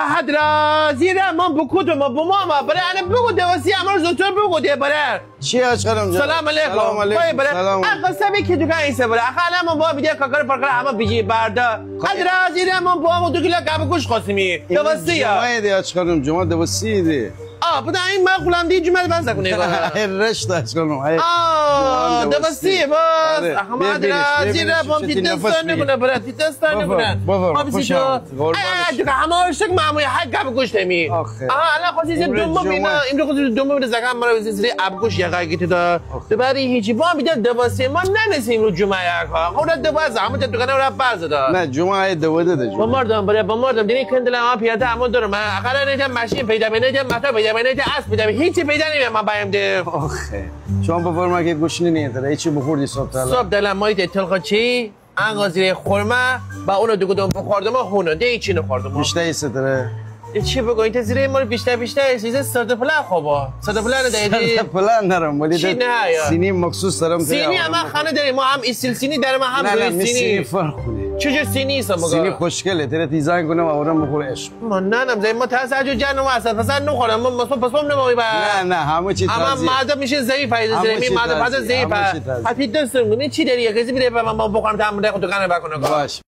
حدرا زیرا من بکوتو ما بماما برای انا بگو دواسی امر زودتر بگو ده برای چی اشکرم جان سلام علیکم سلام قسمی که دوگان ایسه برای اخاله من با بیده کاکر پرکر همه بیجی برده حدرا زیرا من با دو کیلو کبکوش خواستمی دواسی جمعه ده اشکرم جمعه دواسی ده بدا این ما غلام دی جمعه بس کنه رشت اشکرم دواسی بس احمد زیرا بام تیتستان نکنه برای تیتستان نکنه ما بیشتر دوگان همه شک معمولی حق کبکوش تمی الان خواهی زیر دوم بینا این رو خواهی دوم بینا زکام مرا وزیر ابگوش یقه گیت دا دبری هیچی با بیده دواسی ما نمیسیم رو جمعه یکا خود دواز همون دوگانه را باز دا نه جمعه دواده ده با مردم برای با مردم دینی کندل ما پیاده همون دارم اگر نیتم ماشین پیدا بینیتم متا پیدا بینیتم اسب پیدا هیچی پیدا نمیم ما بایم ده آخه شما بفرما که گوشنی نیست هیچی بخوردی صبح تا صبح دلم مایت تلخ چی انگازی خورما با اونو دو کدوم بخوردم هونو ده چی نخوردم بیشتر ایستره چی بگو این تزیره ما بیشتر چیز سرد پلن خوبه سرد پلن دادی سرد پلن نرم ولی چی نه یا سینی مخصوص دارم سینی هم خانه داریم ما هم استیل سینی در ما هم روی سینی فرق کنه چجور سینی است مگه سینی خوشگله تره دیزاین کنم آورم بخوره عشق من نه زي ما تاسع جانو واسه پس نخورم من پس نمیای نه همه چی تازه اما ماده میشه ضعیف است زمین ماده ضعیف حتی دستم چی داری کسی میره با ما بخورم تا دکان بکنه باش